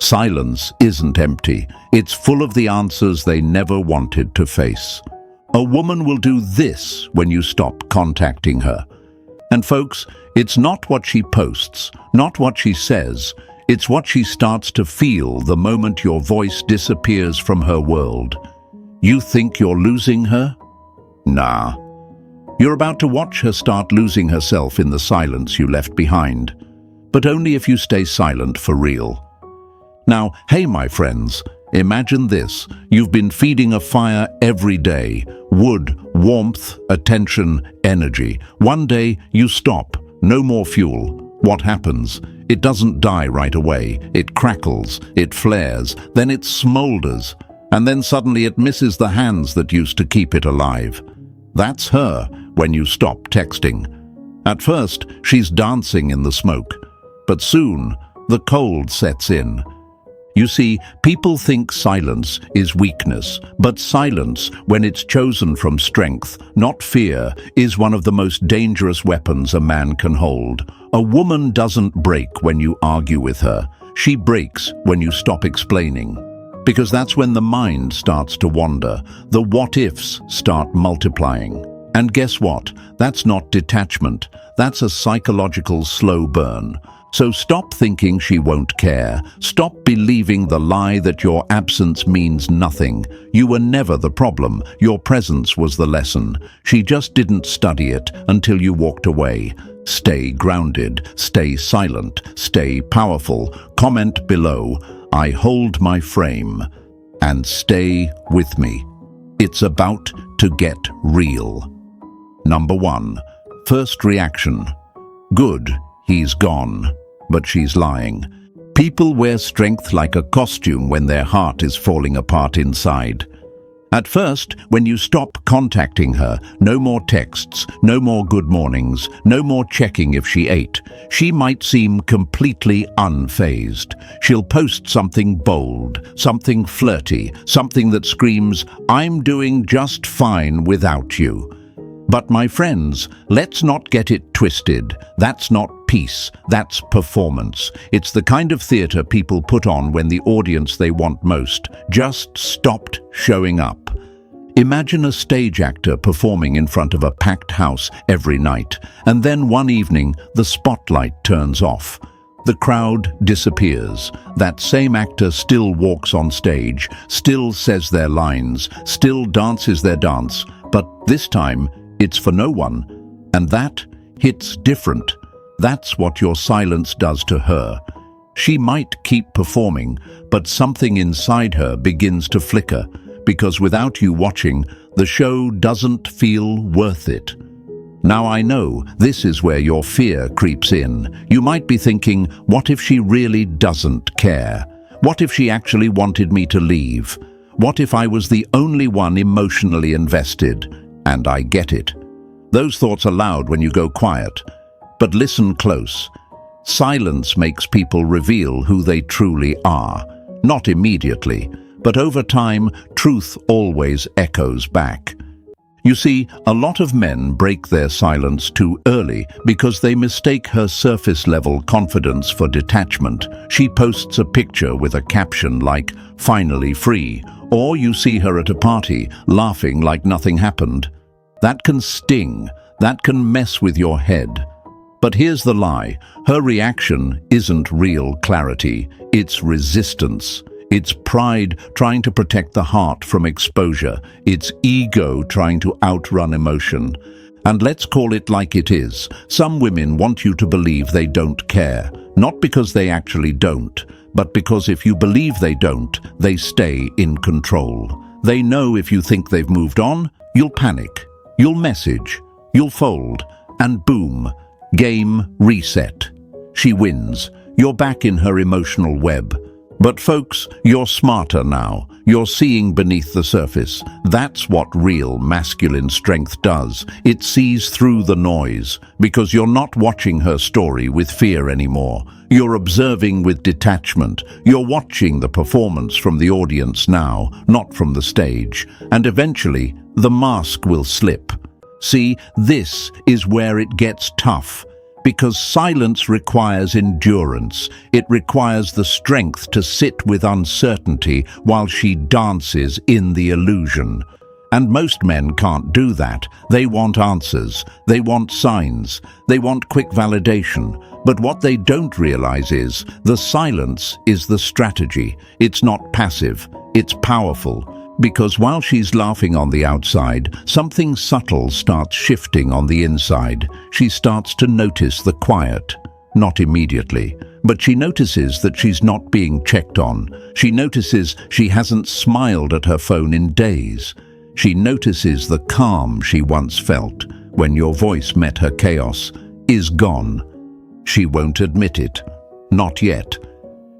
Silence isn't empty. It's full of the answers they never wanted to face. A woman will do this when you stop contacting her. And folks, it's not what she posts, not what she says. It's what she starts to feel the moment your voice disappears from her world. You think you're losing her? Nah. You're about to watch her start losing herself in the silence you left behind. But only if you stay silent for real. Now, hey my friends, imagine this. You've been feeding a fire every day. Wood, warmth, attention, energy. One day, you stop. No more fuel. What happens? It doesn't die right away. It crackles, it flares, then it smolders. And then suddenly it misses the hands that used to keep it alive. That's her when you stop texting. At first, she's dancing in the smoke. But soon, the cold sets in. You see, people think silence is weakness, but silence, when it's chosen from strength, not fear, is one of the most dangerous weapons a man can hold. A woman doesn't break when you argue with her. She breaks when you stop explaining. Because that's when the mind starts to wander. The what-ifs start multiplying. And guess what? That's not detachment. That's a psychological slow burn. So stop thinking she won't care. Stop believing the lie that your absence means nothing. You were never the problem. Your presence was the lesson. She just didn't study it until you walked away. Stay grounded, stay silent, stay powerful. Comment below, I hold my frame, and stay with me. It's about to get real. Number 1. First reaction. Good. He's gone, but she's lying. People wear strength like a costume when their heart is falling apart inside. At first, when you stop contacting her, no more texts, no more good mornings, no more checking if she ate. She might seem completely unfazed. She'll post something bold, something flirty, something that screams, I'm doing just fine without you. But my friends, let's not get it twisted. That's not peace, that's performance. It's the kind of theater people put on when the audience they want most just stopped showing up. Imagine a stage actor performing in front of a packed house every night, and then one evening the spotlight turns off. The crowd disappears. That same actor still walks on stage, still says their lines, still dances their dance, but this time, it's for no one, and that hits different. That's what your silence does to her. She might keep performing, but something inside her begins to flicker, because without you watching, the show doesn't feel worth it. Now I know this is where your fear creeps in. You might be thinking, what if she really doesn't care? What if she actually wanted me to leave? What if I was the only one emotionally invested? And I get it. Those thoughts are loud when you go quiet. But listen close. Silence makes people reveal who they truly are. Not immediately, but over time, truth always echoes back. You see, a lot of men break their silence too early because they mistake her surface-level confidence for detachment. She posts a picture with a caption like, finally free, or you see her at a party, laughing like nothing happened. That can sting, that can mess with your head. But here's the lie, her reaction isn't real clarity, it's resistance. It's pride trying to protect the heart from exposure. It's ego trying to outrun emotion. And let's call it like it is. Some women want you to believe they don't care, not because they actually don't, but because if you believe they don't, they stay in control. They know if you think they've moved on, you'll panic. You'll message, you'll fold, and boom, game reset. She wins. You're back in her emotional web. But folks, you're smarter now. You're seeing beneath the surface. That's what real masculine strength does. It sees through the noise, because you're not watching her story with fear anymore. You're observing with detachment. You're watching the performance from the audience now, not from the stage. And eventually, the mask will slip. See, this is where it gets tough. Because silence requires endurance. It requires the strength to sit with uncertainty while she dances in the illusion. And most men can't do that. They want answers. They want signs. They want quick validation. But what they don't realize is the silence is the strategy. It's not passive. It's powerful. Because while she's laughing on the outside, something subtle starts shifting on the inside. She starts to notice the quiet. Not immediately, but she notices that she's not being checked on. She notices she hasn't smiled at her phone in days. She notices the calm she once felt when your voice met her chaos is gone. She won't admit it. Not yet.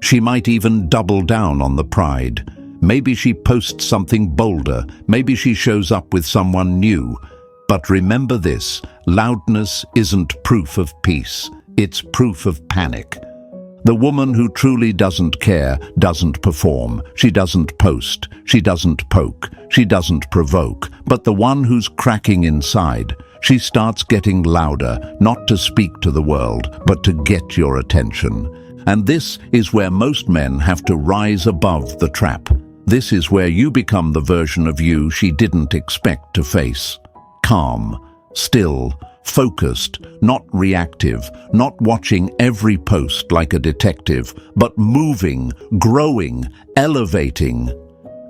She might even double down on the pride. Maybe she posts something bolder. Maybe she shows up with someone new. But remember this, loudness isn't proof of peace. It's proof of panic. The woman who truly doesn't care doesn't perform. She doesn't post. She doesn't poke. She doesn't provoke. But the one who's cracking inside, she starts getting louder, not to speak to the world, but to get your attention. And this is where most men have to rise above the trap. This is where you become the version of you she didn't expect to face. Calm, still, focused, not reactive, not watching every post like a detective, but moving, growing, elevating.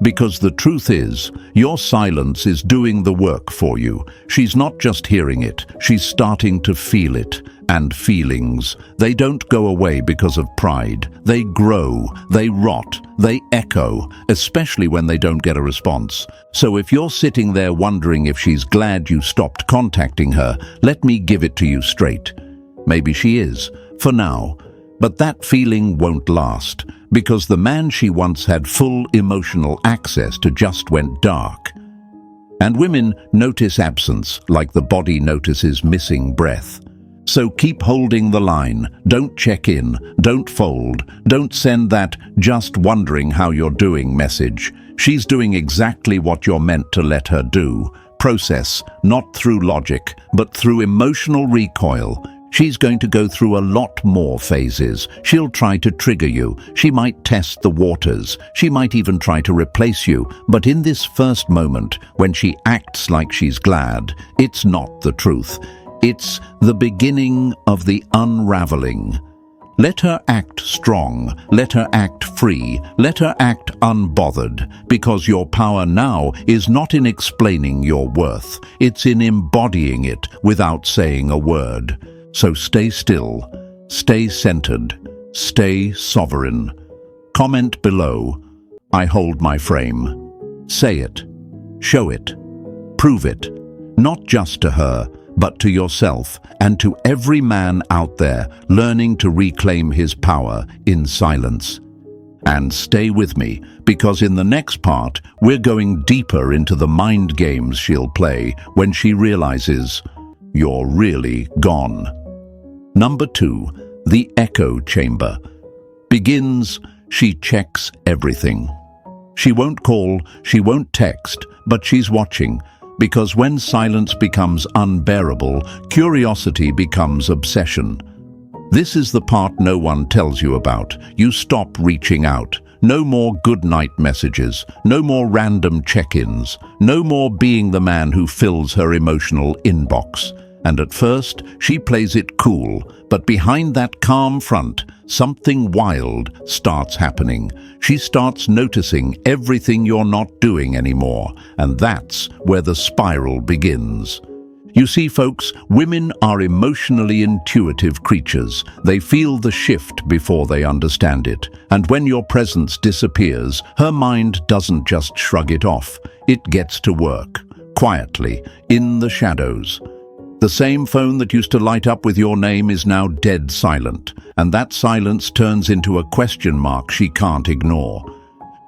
Because the truth is, your silence is doing the work for you. She's not just hearing it, she's starting to feel it. And feelings, they don't go away because of pride. They grow, they rot, they echo, especially when they don't get a response. So if you're sitting there wondering if she's glad you stopped contacting her, let me give it to you straight. Maybe she is, for now. But that feeling won't last, because the man she once had full emotional access to just went dark. And women notice absence like the body notices missing breath. So keep holding the line. Don't check in. Don't fold. Don't send that "just wondering how you're doing" message. She's doing exactly what you're meant to let her do. Process, not through logic, but through emotional recoil. She's going to go through a lot more phases. She'll try to trigger you. She might test the waters. She might even try to replace you. But in this first moment, when she acts like she's glad, it's not the truth. It's the beginning of the unraveling. Let her act strong, let her act free, let her act unbothered, because your power now is not in explaining your worth, it's in embodying it without saying a word. So stay still, stay centered, stay sovereign. Comment below, "I hold my frame." Say it, show it, prove it, not just to her, but to yourself and to every man out there learning to reclaim his power in silence. And stay with me, because in the next part, we're going deeper into the mind games she'll play when she realizes you're really gone. Number 2, the echo chamber. Begins, she checks everything. She won't call, she won't text, but she's watching. Because when silence becomes unbearable, curiosity becomes obsession. This is the part no one tells you about. You stop reaching out. No more good night messages. No more random check-ins. No more being the man who fills her emotional inbox. And at first, she plays it cool, but behind that calm front, something wild starts happening. She starts noticing everything you're not doing anymore, and that's where the spiral begins. You see, folks, women are emotionally intuitive creatures. They feel the shift before they understand it. And when your presence disappears, her mind doesn't just shrug it off. It gets to work, quietly, in the shadows. The same phone that used to light up with your name is now dead silent, and that silence turns into a question mark she can't ignore.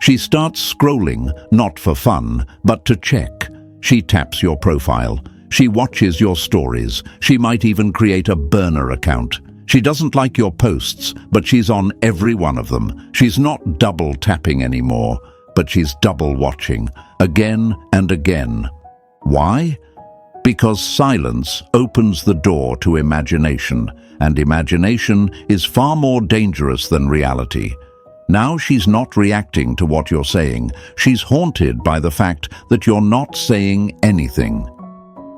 She starts scrolling, not for fun, but to check. She taps your profile. She watches your stories. She might even create a burner account. She doesn't like your posts, but she's on every one of them. She's not double tapping anymore, but she's double watching, again and again. Why? Because silence opens the door to imagination, and imagination is far more dangerous than reality. Now she's not reacting to what you're saying. She's haunted by the fact that you're not saying anything.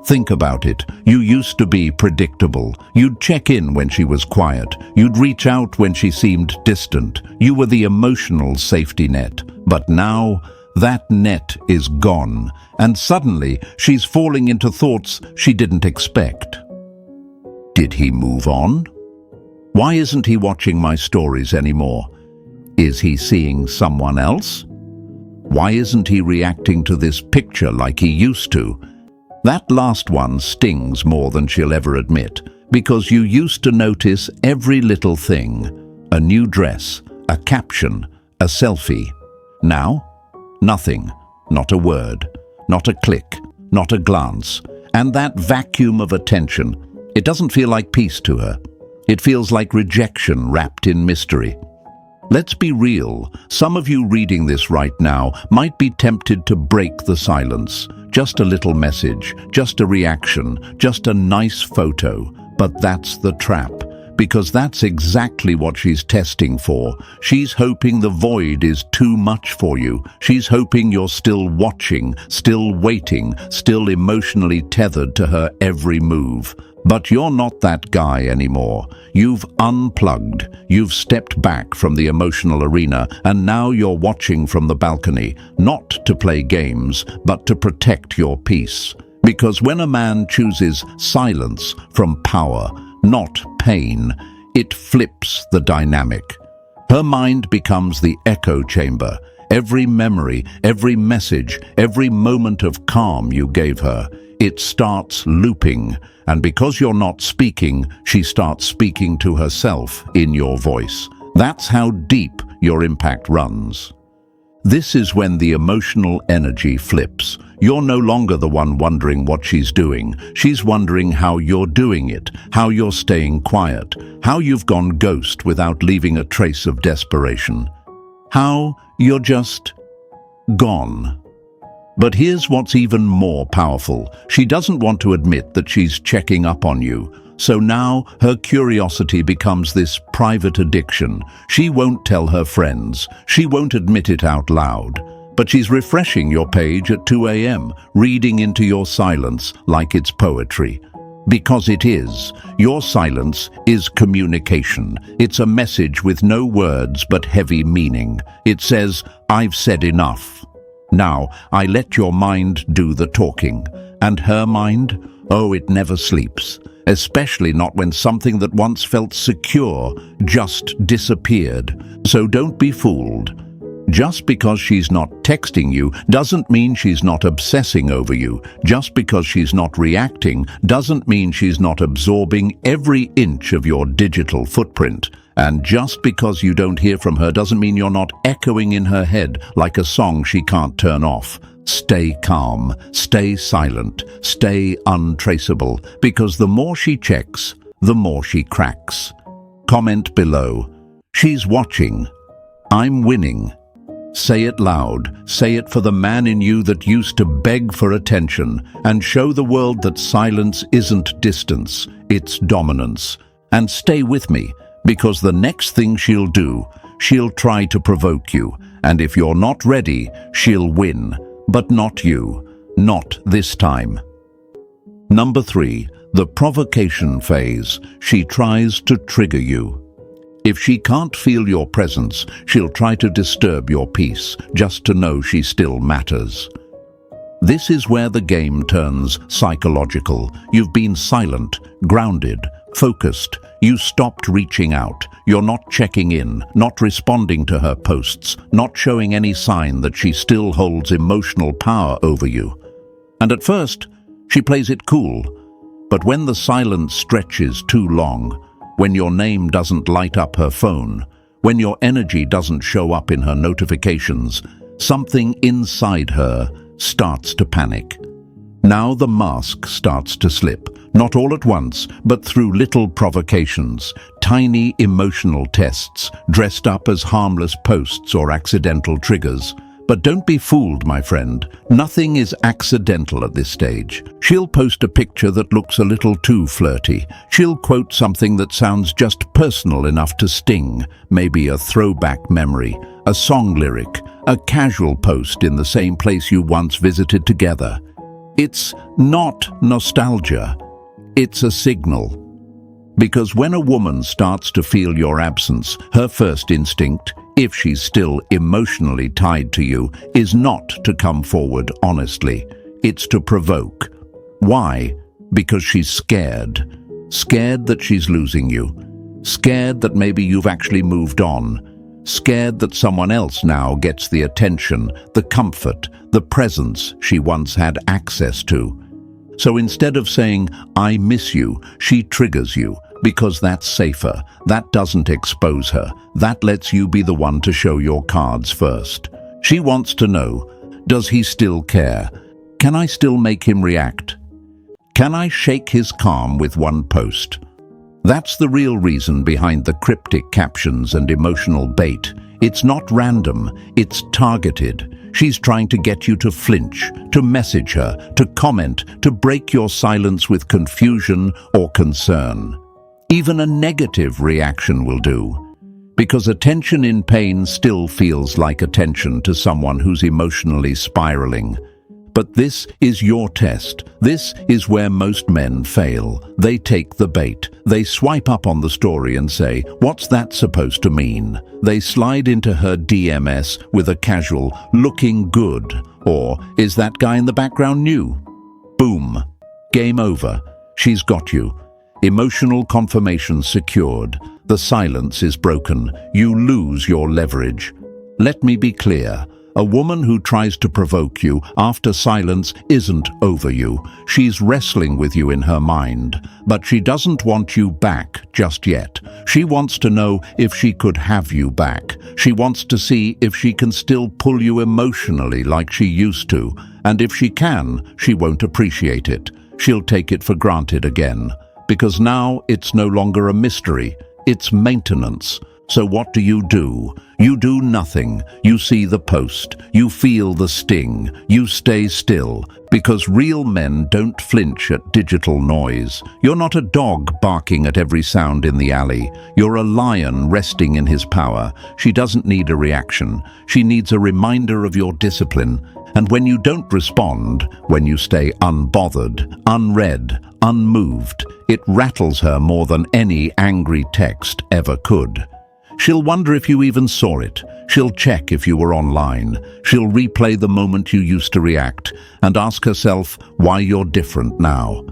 Think about it. You used to be predictable. You'd check in when she was quiet. You'd reach out when she seemed distant. You were the emotional safety net. But now, that net is gone, and suddenly she's falling into thoughts she didn't expect. Did he move on? Why isn't he watching my stories anymore? Is he seeing someone else? Why isn't he reacting to this picture like he used to? That last one stings more than she'll ever admit, because you used to notice every little thing. A new dress, a caption, a selfie. Now, nothing. Not a word, not a click, not a glance. And that vacuum of attention, it doesn't feel like peace to her. It feels like rejection wrapped in mystery. Let's be real. Some of you reading this right now might be tempted to break the silence. Just a little message, just a reaction, just a nice photo. But that's the trap, because that's exactly what she's testing for. She's hoping the void is too much for you. She's hoping you're still watching, still waiting, still emotionally tethered to her every move. But you're not that guy anymore. You've unplugged. You've stepped back from the emotional arena, and now you're watching from the balcony, not to play games, but to protect your peace. Because when a man chooses silence from power, not pain, it flips the dynamic. Her mind becomes the echo chamber. Every memory, every message, every moment of calm you gave her, it starts looping. And because you're not speaking, she starts speaking to herself in your voice. That's how deep your impact runs. This is when the emotional energy flips. You're no longer the one wondering what she's doing. She's wondering how you're doing it, how you're staying quiet, how you've gone ghost without leaving a trace of desperation. How you're just gone. But here's what's even more powerful. She doesn't want to admit that she's checking up on you. So now her curiosity becomes this private addiction. She won't tell her friends. She won't admit it out loud. But she's refreshing your page at 2 a.m., reading into your silence like it's poetry. Because it is. Your silence is communication. It's a message with no words but heavy meaning. It says, I've said enough. Now, I let your mind do the talking. And her mind? Oh, it never sleeps. Especially not when something that once felt secure just disappeared. So don't be fooled. Just because she's not texting you doesn't mean she's not obsessing over you. Just because she's not reacting doesn't mean she's not absorbing every inch of your digital footprint. And just because you don't hear from her doesn't mean you're not echoing in her head like a song she can't turn off. Stay calm, stay silent, stay untraceable, because the more she checks, the more she cracks. Comment below. She's watching. I'm winning. Say it loud. Say it for the man in you that used to beg for attention, and show the world that silence isn't distance, it's dominance. And stay with me, because the next thing she'll do, she'll try to provoke you. And if you're not ready, she'll win. But not you. Not this time. Number 3, the provocation phase. She tries to trigger you. If she can't feel your presence, she'll try to disturb your peace, just to know she still matters. This is where the game turns psychological. You've been silent, grounded, focused. You stopped reaching out. You're not checking in, not responding to her posts, not showing any sign that she still holds emotional power over you. And at first, she plays it cool. But when the silence stretches too long, when your name doesn't light up her phone, when your energy doesn't show up in her notifications, something inside her starts to panic. Now the mask starts to slip, not all at once, but through little provocations, tiny emotional tests, dressed up as harmless posts or accidental triggers. But don't be fooled, my friend. Nothing is accidental at this stage. She'll post a picture that looks a little too flirty. She'll quote something that sounds just personal enough to sting, maybe a throwback memory, a song lyric, a casual post in the same place you once visited together. It's not nostalgia. It's a signal. Because when a woman starts to feel your absence, her first instinct, if she's still emotionally tied to you, is not to come forward honestly. It's to provoke. Why? Because she's scared. Scared that she's losing you. Scared that maybe you've actually moved on. Scared that someone else now gets the attention, the comfort, the presence she once had access to. So instead of saying, "I miss you," she triggers you, because that's safer. That doesn't expose her. That lets you be the one to show your cards first. She wants to know, does he still care? Can I still make him react? Can I shake his calm with one post? That's the real reason behind the cryptic captions and emotional bait. It's not random, it's targeted. She's trying to get you to flinch, to message her, to comment, to break your silence with confusion or concern. Even a negative reaction will do. Because attention in pain still feels like attention to someone who's emotionally spiraling. But this is your test. This is where most men fail. They take the bait. They swipe up on the story and say, "What's that supposed to mean?" They slide into her DMS with a casual, "looking good," or "is that guy in the background new?" Boom. Game over. She's got you. Emotional confirmation secured. The silence is broken. You lose your leverage. Let me be clear. A woman who tries to provoke you after silence isn't over you. She's wrestling with you in her mind, but she doesn't want you back just yet. She wants to know if she could have you back. She wants to see if she can still pull you emotionally like she used to, and if she can, she won't appreciate it. She'll take it for granted again, because now it's no longer a mystery, it's maintenance. So what do? You do nothing. You see the post. You feel the sting. You stay still. Because real men don't flinch at digital noise. You're not a dog barking at every sound in the alley. You're a lion resting in his power. She doesn't need a reaction. She needs a reminder of your discipline. And when you don't respond, when you stay unbothered, unread, unmoved, it rattles her more than any angry text ever could. She'll wonder if you even saw it. She'll check if you were online. She'll replay the moment you used to react and ask herself why you're different now.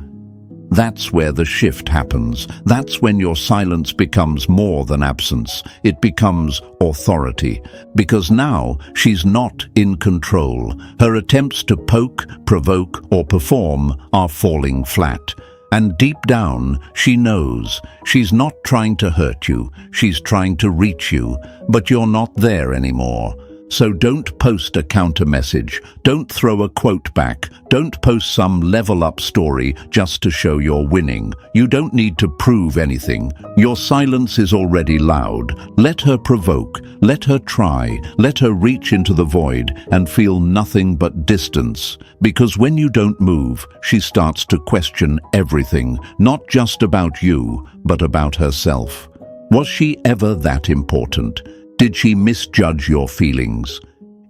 That's where the shift happens. That's when your silence becomes more than absence. It becomes authority. Because now she's not in control. Her attempts to poke, provoke, or perform are falling flat. And deep down, she knows she's not trying to hurt you, she's trying to reach you, but you're not there anymore. So don't post a counter message, don't throw a quote back, don't post some level up story just to show you're winning. You don't need to prove anything. Your silence is already loud. Let her provoke, let her try, let her reach into the void and feel nothing but distance. Because when you don't move, she starts to question everything, not just about you, but about herself. Was she ever that important? Did she misjudge your feelings?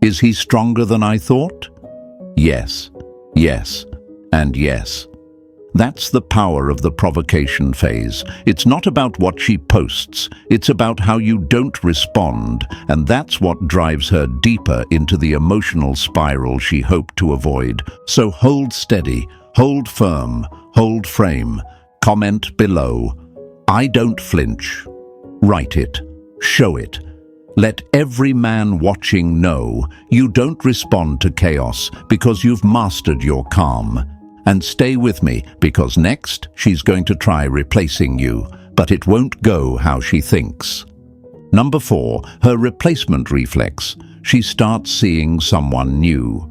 Is he stronger than I thought? Yes, yes, and yes. That's the power of the provocation phase. It's not about what she posts, it's about how you don't respond, and that's what drives her deeper into the emotional spiral she hoped to avoid. So hold steady, hold firm, hold frame. Comment below. I don't flinch. Write it. Show it. Let every man watching know you don't respond to chaos because you've mastered your calm. And stay with me, because next she's going to try replacing you, but it won't go how she thinks. Number 4, her replacement reflex. She starts seeing someone new.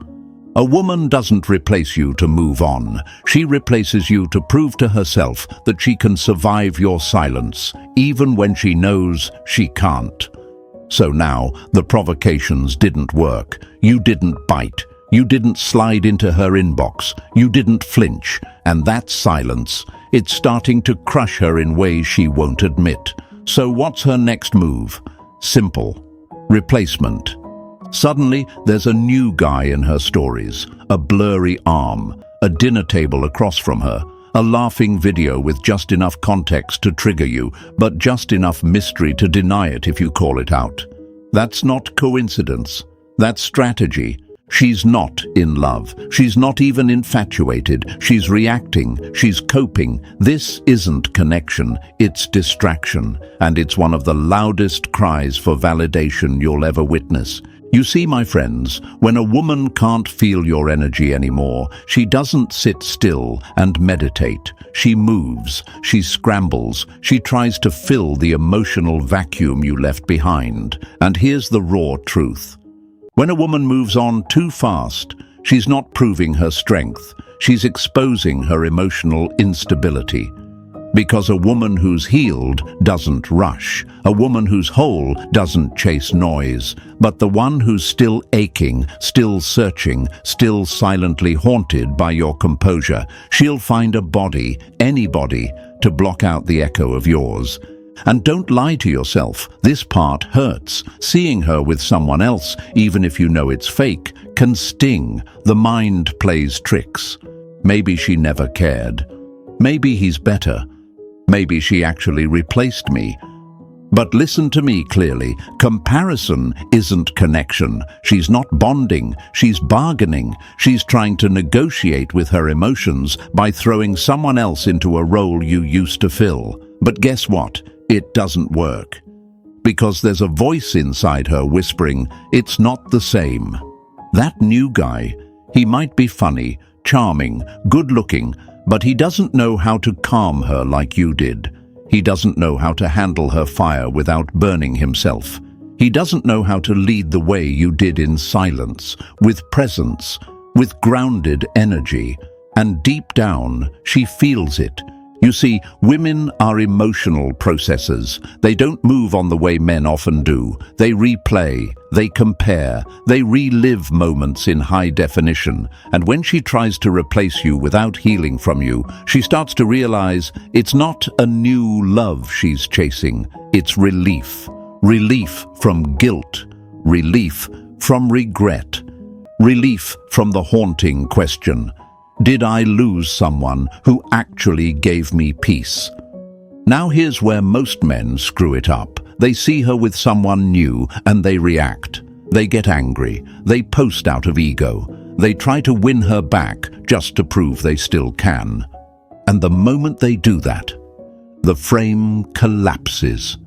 A woman doesn't replace you to move on. She replaces you to prove to herself that she can survive your silence, even when she knows she can't. So now, the provocations didn't work. You didn't bite. You didn't slide into her inbox. You didn't flinch. And that silence, it's starting to crush her in ways she won't admit. So what's her next move? Simple. Replacement. Suddenly, there's a new guy in her stories. A blurry arm, a dinner table across from her, a laughing video with just enough context to trigger you, but just enough mystery to deny it if you call it out. That's not coincidence. That's strategy. She's not in love. She's not even infatuated. She's reacting. She's coping. This isn't connection. It's distraction. And it's one of the loudest cries for validation you'll ever witness. You see, my friends, when a woman can't feel your energy anymore, she doesn't sit still and meditate. She moves, she scrambles, she tries to fill the emotional vacuum you left behind. And here's the raw truth. When a woman moves on too fast, she's not proving her strength. She's exposing her emotional instability. Because a woman who's healed doesn't rush. A woman who's whole doesn't chase noise. But the one who's still aching, still searching, still silently haunted by your composure, she'll find a body, anybody, to block out the echo of yours. And don't lie to yourself. This part hurts. Seeing her with someone else, even if you know it's fake, can sting. The mind plays tricks. Maybe she never cared. Maybe he's better. Maybe she actually replaced me. But listen to me clearly. Comparison isn't connection. She's not bonding. She's bargaining. She's trying to negotiate with her emotions by throwing someone else into a role you used to fill. But guess what? It doesn't work. Because there's a voice inside her whispering, it's not the same. That new guy, he might be funny, charming, good-looking, but he doesn't know how to calm her like you did. He doesn't know how to handle her fire without burning himself. He doesn't know how to lead the way you did in silence, with presence, with grounded energy. And deep down, she feels it. You see, women are emotional processors. They don't move on the way men often do. They replay, they compare, they relive moments in high definition. And when she tries to replace you without healing from you, she starts to realize it's not a new love she's chasing. It's relief. Relief from guilt. Relief from regret. Relief from the haunting question. Did I lose someone who actually gave me peace? Now here's where most men screw it up. They see her with someone new and they react. They get angry. They post out of ego. They try to win her back just to prove they still can. And the moment they do that, the frame collapses.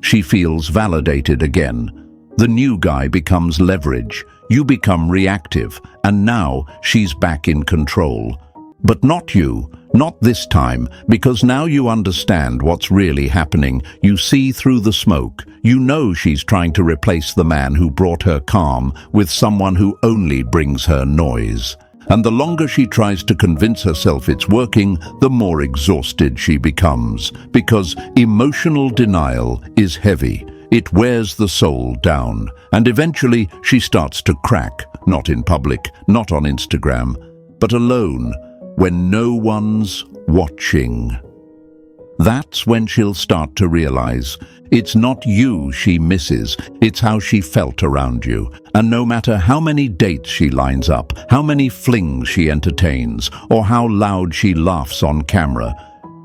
She feels validated again. The new guy becomes leverage. You become reactive, and now she's back in control. But not you, not this time, because now you understand what's really happening. You see through the smoke. You know she's trying to replace the man who brought her calm with someone who only brings her noise. And the longer she tries to convince herself it's working, the more exhausted she becomes, because emotional denial is heavy. It wears the soul down, and eventually she starts to crack, not in public, not on Instagram, but alone, when no one's watching. That's when she'll start to realize it's not you she misses, it's how she felt around you. And no matter how many dates she lines up, how many flings she entertains, or how loud she laughs on camera,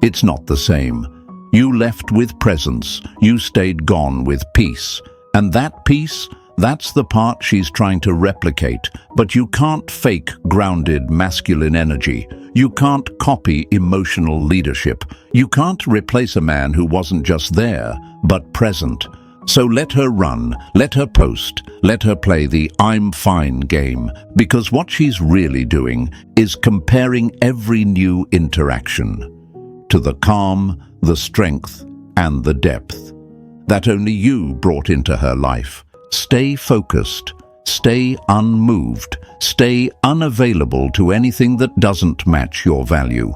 it's not the same. You left with presence, you stayed gone with peace. And that peace, that's the part she's trying to replicate. But you can't fake grounded masculine energy. You can't copy emotional leadership. You can't replace a man who wasn't just there, but present. So let her run, let her post, let her play the I'm fine game, because what she's really doing is comparing every new interaction to the calm, the strength, and the depth that only you brought into her life. Stay focused, stay unmoved, stay unavailable to anything that doesn't match your value.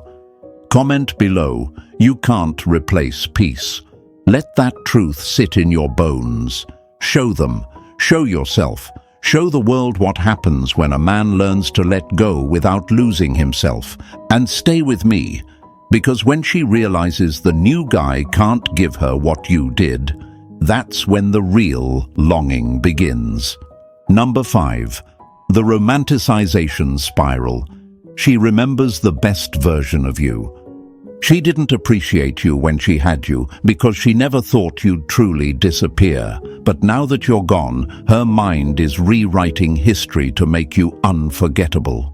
Comment below, you can't replace peace. Let that truth sit in your bones. Show them. Show yourself. Show the world what happens when a man learns to let go without losing himself. And stay with me, because when she realizes the new guy can't give her what you did, that's when the real longing begins. Number 5. The romanticization spiral. She remembers the best version of you. She didn't appreciate you when she had you because she never thought you'd truly disappear. But now that you're gone, her mind is rewriting history to make you unforgettable.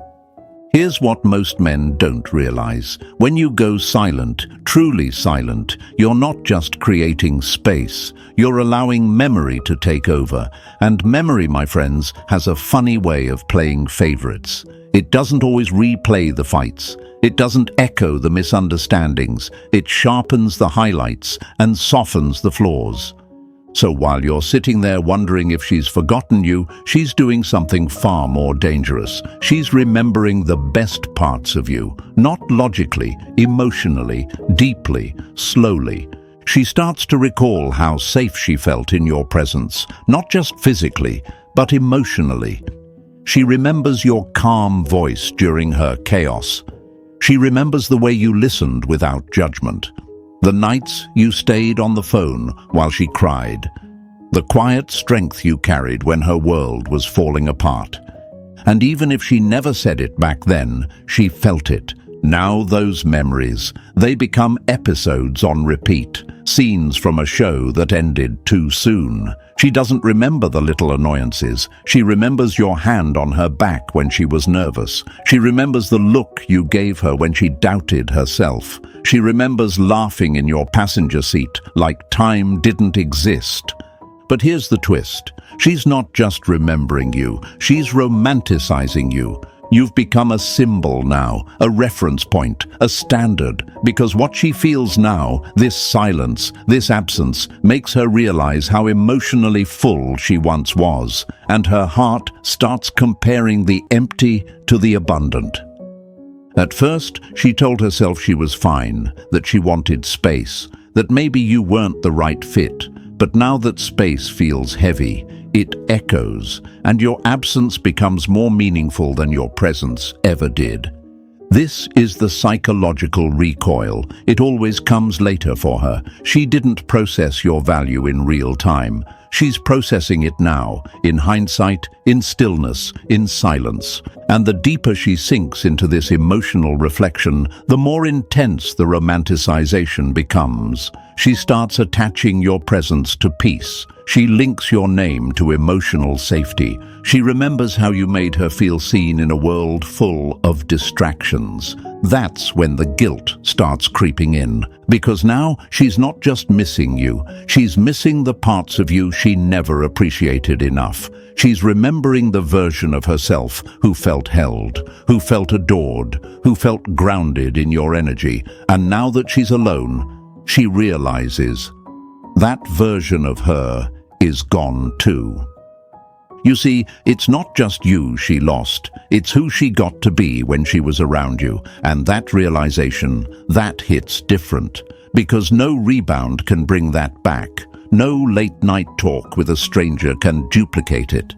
Here's what most men don't realize. When you go silent, truly silent, you're not just creating space, you're allowing memory to take over. And memory, my friends, has a funny way of playing favorites. It doesn't always replay the fights. It doesn't echo the misunderstandings. It sharpens the highlights and softens the flaws. So while you're sitting there wondering if she's forgotten you, she's doing something far more dangerous. She's remembering the best parts of you, not logically, emotionally, deeply, slowly. She starts to recall how safe she felt in your presence, not just physically, but emotionally. She remembers your calm voice during her chaos. She remembers the way you listened without judgment. The nights you stayed on the phone while she cried. The quiet strength you carried when her world was falling apart. And even if she never said it back then, she felt it. Now those memories, they become episodes on repeat, scenes from a show that ended too soon. She doesn't remember the little annoyances. She remembers your hand on her back when she was nervous. She remembers the look you gave her when she doubted herself. She remembers laughing in your passenger seat like time didn't exist. But here's the twist. She's not just remembering you, she's romanticizing you. You've become a symbol now, a reference point, a standard, because what she feels now, this silence, this absence, makes her realize how emotionally full she once was, and her heart starts comparing the empty to the abundant. At first, she told herself she was fine, that she wanted space, that maybe you weren't the right fit, but now that space feels heavy, it echoes, and your absence becomes more meaningful than your presence ever did. This is the psychological recoil. It always comes later for her. She didn't process your value in real time. She's processing it now, in hindsight, in stillness, in silence. And the deeper she sinks into this emotional reflection, the more intense the romanticization becomes. She starts attaching your presence to peace. She links your name to emotional safety. She remembers how you made her feel seen in a world full of distractions. That's when the guilt starts creeping in. Because now she's not just missing you, she's missing the parts of you she never appreciated enough. She's remembering the version of herself who felt held, who felt adored, who felt grounded in your energy. And now that she's alone, she realizes that version of her is gone too. You see, it's not just you she lost, it's who she got to be when she was around you. And that realization, that hits different. Because no rebound can bring that back. No late-night talk with a stranger can duplicate it.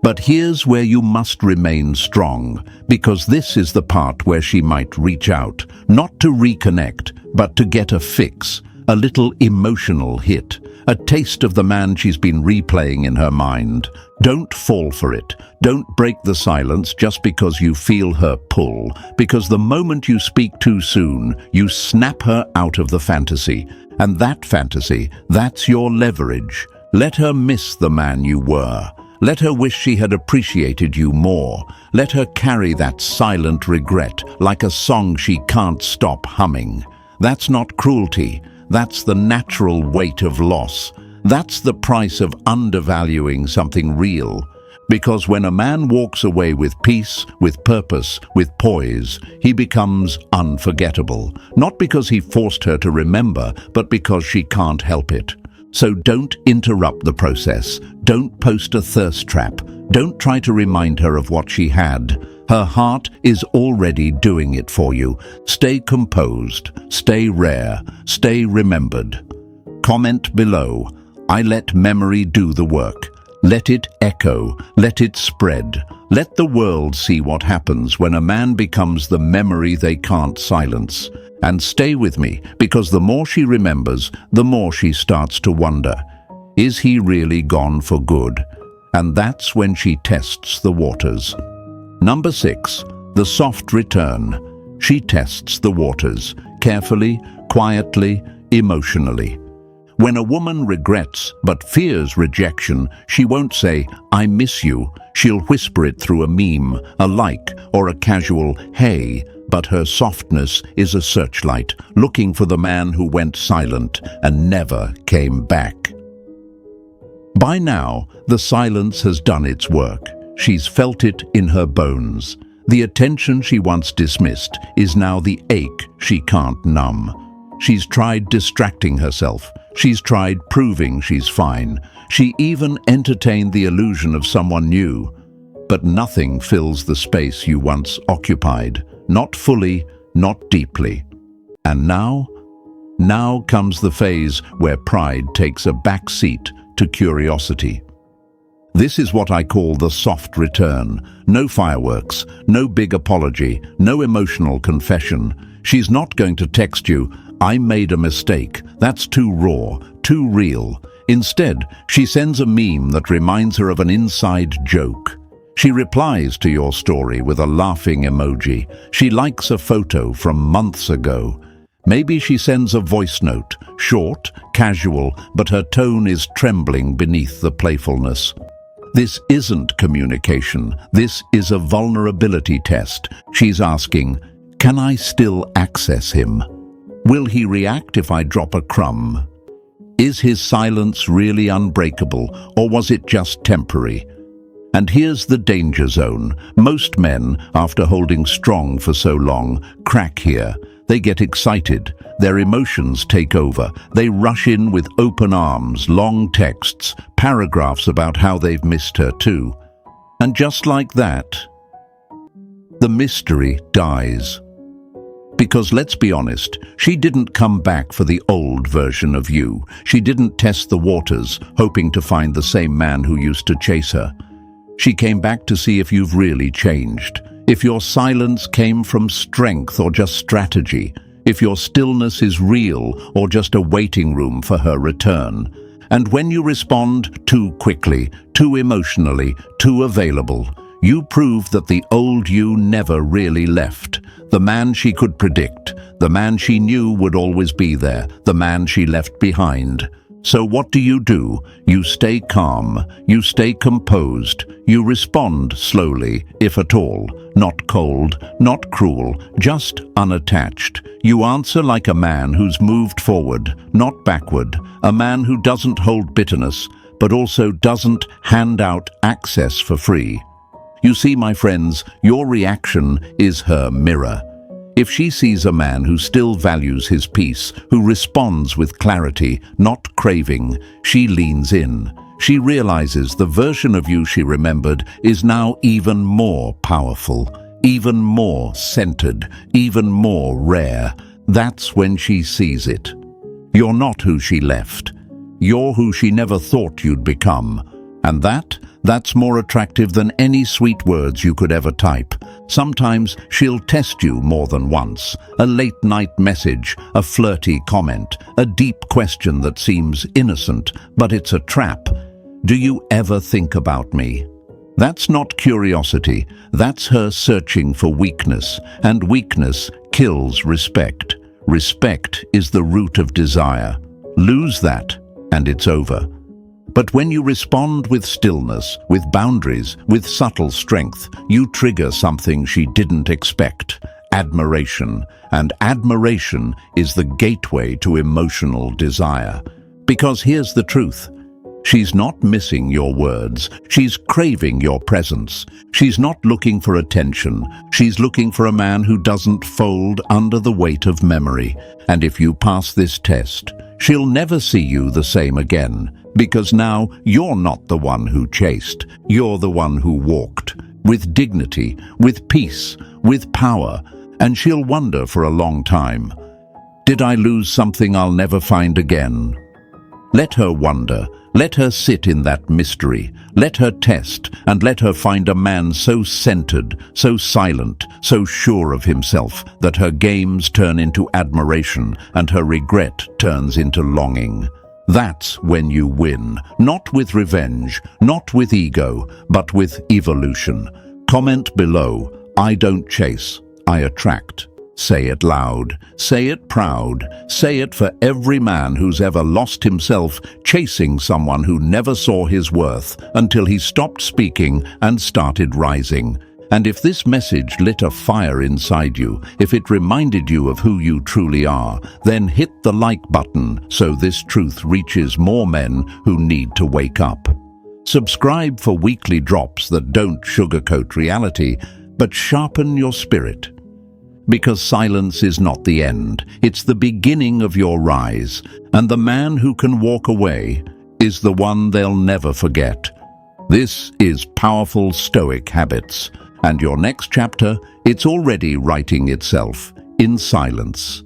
But here's where you must remain strong, because this is the part where she might reach out, not to reconnect, but to get a fix, a little emotional hit, a taste of the man she's been replaying in her mind. Don't fall for it. Don't break the silence just because you feel her pull, because the moment you speak too soon, you snap her out of the fantasy. And that fantasy, that's your leverage. Let her miss the man you were. Let her wish she had appreciated you more. Let her carry that silent regret like a song she can't stop humming. That's not cruelty. That's the natural weight of loss. That's the price of undervaluing something real. Because when a man walks away with peace, with purpose, with poise, he becomes unforgettable. Not because he forced her to remember, but because she can't help it. So don't interrupt the process. Don't post a thirst trap. Don't try to remind her of what she had. Her heart is already doing it for you. Stay composed, stay rare, stay remembered. Comment below. I let memory do the work. Let it echo, let it spread. Let the world see what happens when a man becomes the memory they can't silence. And stay with me, because the more she remembers, the more she starts to wonder, is he really gone for good? And that's when she tests the waters. Number 6, the soft return. She tests the waters, carefully, quietly, emotionally. When a woman regrets but fears rejection, she won't say, "I miss you." She'll whisper it through a meme, a like, or a casual, "Hey," but her softness is a searchlight, looking for the man who went silent and never came back. By now, the silence has done its work. She's felt it in her bones. The attention she once dismissed is now the ache she can't numb. She's tried distracting herself. She's tried proving she's fine. She even entertained the illusion of someone new. But nothing fills the space you once occupied. Not fully, not deeply. And now comes the phase where pride takes a back seat to curiosity. This is what I call the soft return. No fireworks, no big apology, no emotional confession. She's not going to text you, "I made a mistake." That's too raw, too real. Instead, she sends a meme that reminds her of an inside joke. She replies to your story with a laughing emoji. She likes a photo from months ago. Maybe she sends a voice note, short, casual, but her tone is trembling beneath the playfulness. This isn't communication. This is a vulnerability test. She's asking, can I still access him? Will he react if I drop a crumb? Is his silence really unbreakable, or was it just temporary? And here's the danger zone. Most men, after holding strong for so long, crack here. They get excited. Their emotions take over. They rush in with open arms, long texts, paragraphs about how they've missed her too. And just like that, the mystery dies. Because let's be honest, she didn't come back for the old version of you. She didn't test the waters, hoping to find the same man who used to chase her. She came back to see if you've really changed. If your silence came from strength or just strategy. If your stillness is real or just a waiting room for her return. And when you respond too quickly, too emotionally, too available, you prove that the old you never really left. The man she could predict, the man she knew would always be there, the man she left behind. So what do? You stay calm, you stay composed, you respond slowly, if at all, not cold, not cruel, just unattached. You answer like a man who's moved forward, not backward, a man who doesn't hold bitterness, but also doesn't hand out access for free. You see, my friends, your reaction is her mirror. If she sees a man who still values his peace, who responds with clarity, not craving, she leans in. She realizes the version of you she remembered is now even more powerful, even more centered, even more rare. That's when she sees it. You're not who she left. You're who she never thought you'd become. And that's more attractive than any sweet words you could ever type. Sometimes she'll test you more than once. A late-night message, a flirty comment, a deep question that seems innocent, but it's a trap. Do you ever think about me? That's not curiosity. That's her searching for weakness, and weakness kills respect. Respect is the root of desire. Lose that, and it's over. But when you respond with stillness, with boundaries, with subtle strength, you trigger something she didn't expect. Admiration. And admiration is the gateway to emotional desire. Because here's the truth. She's not missing your words. She's craving your presence. She's not looking for attention. She's looking for a man who doesn't fold under the weight of memory. And if you pass this test, she'll never see you the same again. Because now you're not the one who chased. You're the one who walked. With dignity, with peace, with power. And she'll wonder for a long time, did I lose something I'll never find again? Let her wonder. Let her sit in that mystery. Let her test, and let her find a man so centered, so silent, so sure of himself that her games turn into admiration and her regret turns into longing. That's when you win, not with revenge, not with ego, but with evolution. Comment below, I don't chase, I attract. Say it loud, say it proud, say it for every man who's ever lost himself chasing someone who never saw his worth until he stopped speaking and started rising. And if this message lit a fire inside you, if it reminded you of who you truly are, then hit the like button so this truth reaches more men who need to wake up. Subscribe for weekly drops that don't sugarcoat reality, but sharpen your spirit. Because silence is not the end, it's the beginning of your rise, and the man who can walk away is the one they'll never forget. This is Powerful Stoic Habits, and your next chapter, it's already writing itself in silence.